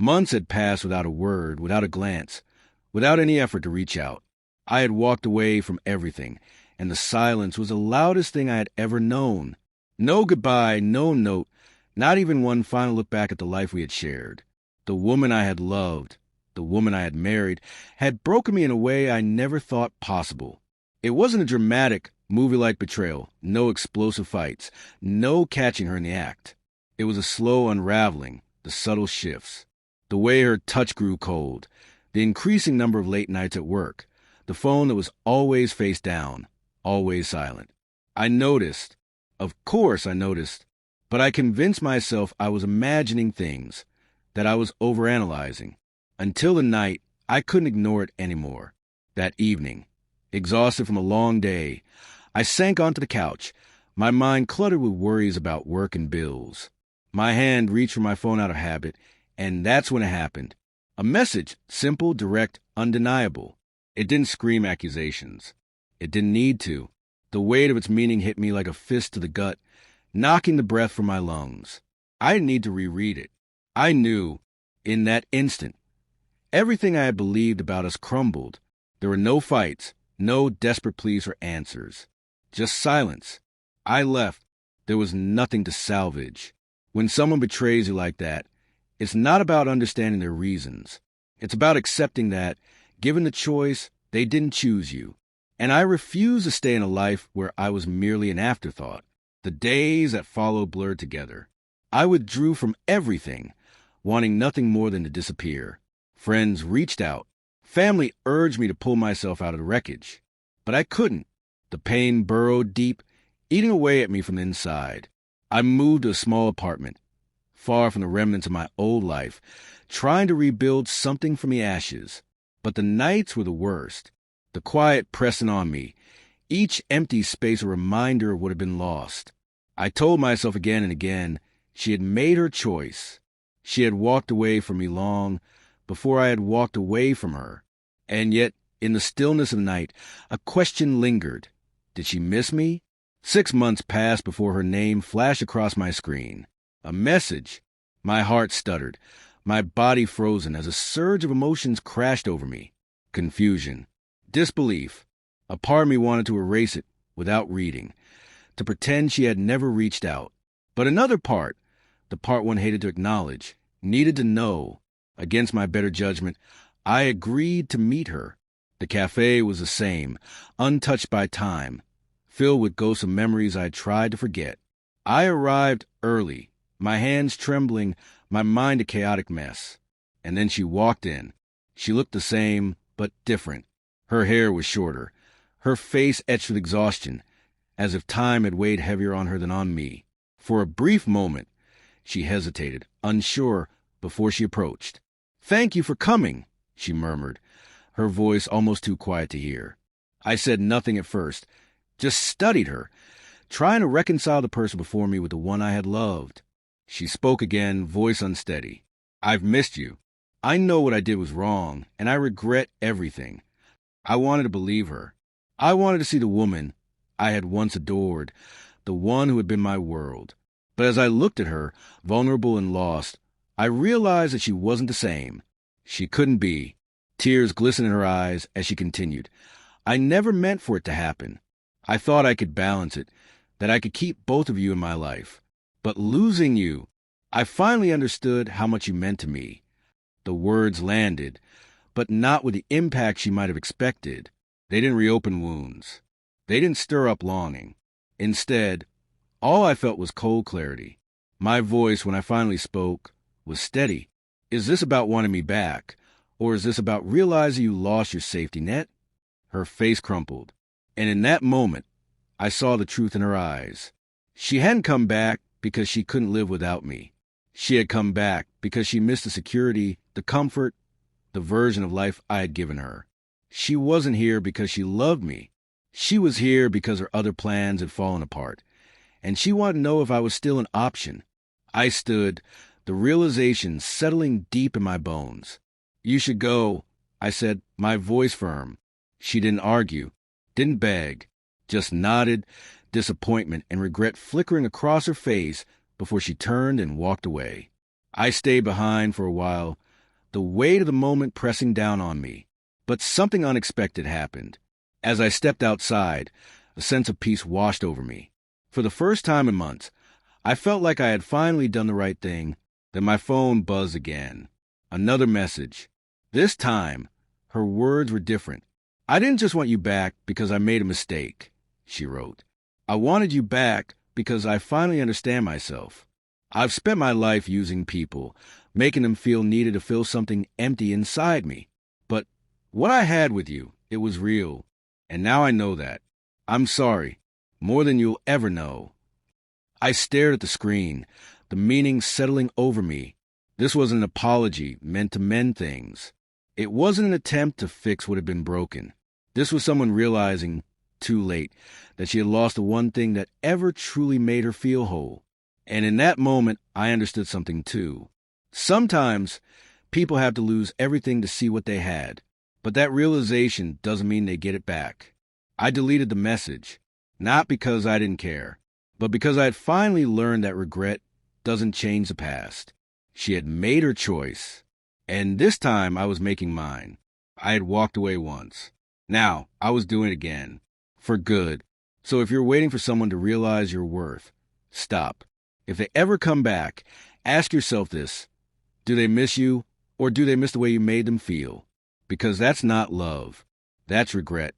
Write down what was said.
Months had passed without a word, without a glance, without any effort to reach out. I had walked away from everything, and the silence was the loudest thing I had ever known. No goodbye, no note, not even one final look back at the life we had shared. The woman I had loved, the woman I had married, had broken me in a way I never thought possible. It wasn't a dramatic, movie-like betrayal, no explosive fights, no catching her in the act. It was a slow unraveling, the subtle shifts. The way her touch grew cold, the increasing number of late nights at work, the phone that was always face down, always silent. I noticed. Of course I noticed. But I convinced myself I was imagining things, that I was overanalyzing. Until the night, I couldn't ignore it anymore. That evening, exhausted from a long day, I sank onto the couch, my mind cluttered with worries about work and bills. My hand reached for my phone out of habit, and that's when it happened. A message, simple, direct, undeniable. It didn't scream accusations. It didn't need to. The weight of its meaning hit me like a fist to the gut, knocking the breath from my lungs. I didn't need to reread it. I knew, in that instant, everything I had believed about us crumbled. There were no fights, no desperate pleas for answers. Just silence. I left. There was nothing to salvage. When someone betrays you like that, it's not about understanding their reasons. It's about accepting that, given the choice, they didn't choose you. And I refused to stay in a life where I was merely an afterthought. The days that followed blurred together. I withdrew from everything, wanting nothing more than to disappear. Friends reached out. Family urged me to pull myself out of the wreckage. But I couldn't. The pain burrowed deep, eating away at me from the inside. I moved to a small apartment, far from the remnants of my old life, trying to rebuild something from the ashes. But the nights were the worst, the quiet pressing on me, each empty space a reminder of what had been lost. I told myself again and again, she had made her choice. She had walked away from me long before I had walked away from her. And yet, in the stillness of the night, a question lingered. Did she miss me? 6 months passed before her name flashed across my screen. A message. My heart stuttered, my body frozen as a surge of emotions crashed over me. Confusion. Disbelief. A part of me wanted to erase it without reading, to pretend she had never reached out. But another part, the part one hated to acknowledge, needed to know. Against my better judgment, I agreed to meet her. The cafe was the same, untouched by time, filled with ghosts of memories I had tried to forget. I arrived early, my hands trembling, my mind a chaotic mess. And then she walked in. She looked the same, but different. Her hair was shorter, her face etched with exhaustion, as if time had weighed heavier on her than on me. For a brief moment, she hesitated, unsure, before she approached. "Thank you for coming," she murmured, her voice almost too quiet to hear. I said nothing at first, just studied her, trying to reconcile the person before me with the one I had loved. She spoke again, voice unsteady. "I've missed you. I know what I did was wrong, and I regret everything." I wanted to believe her. I wanted to see the woman I had once adored, the one who had been my world. But as I looked at her, vulnerable and lost, I realized that she wasn't the same. She couldn't be. Tears glistened in her eyes as she continued. "I never meant for it to happen. I thought I could balance it, that I could keep both of you in my life. But losing you, I finally understood how much you meant to me." The words landed, but not with the impact she might have expected. They didn't reopen wounds. They didn't stir up longing. Instead, all I felt was cold clarity. My voice, when I finally spoke, was steady. "Is this about wanting me back? Or is this about realizing you lost your safety net?" Her face crumpled. And in that moment, I saw the truth in her eyes. She hadn't come back because she couldn't live without me. She had come back because she missed the security, the comfort, the version of life I had given her. She wasn't here because she loved me. She was here because her other plans had fallen apart, and she wanted to know if I was still an option. I stood, the realization settling deep in my bones. "You should go," I said, my voice firm. She didn't argue, didn't beg, just nodded, disappointment and regret flickering across her face before she turned and walked away. I stayed behind for a while, the weight of the moment pressing down on me. But something unexpected happened. As I stepped outside, a sense of peace washed over me. For the first time in months, I felt like I had finally done the right thing. Then my phone buzzed again. Another message. This time, her words were different. "I didn't just want you back because I made a mistake," she wrote. "I wanted you back because I finally understand myself. I've spent my life using people, making them feel needed to fill something empty inside me. But what I had with you, it was real. And now I know that. I'm sorry, more than you'll ever know." I stared at the screen, the meaning settling over me. This was an apology meant to mend things. It wasn't an attempt to fix what had been broken. This was someone realizing, too late, that she had lost the one thing that ever truly made her feel whole. And in that moment, I understood something too. Sometimes, people have to lose everything to see what they had. But that realization doesn't mean they get it back. I deleted the message, not because I didn't care, but because I had finally learned that regret doesn't change the past. She had made her choice, and this time I was making mine. I had walked away once. Now, I was doing it again. For good. So if you're waiting for someone to realize your worth, stop. If they ever come back, ask yourself this. Do they miss you, or do they miss the way you made them feel? Because that's not love. That's regret.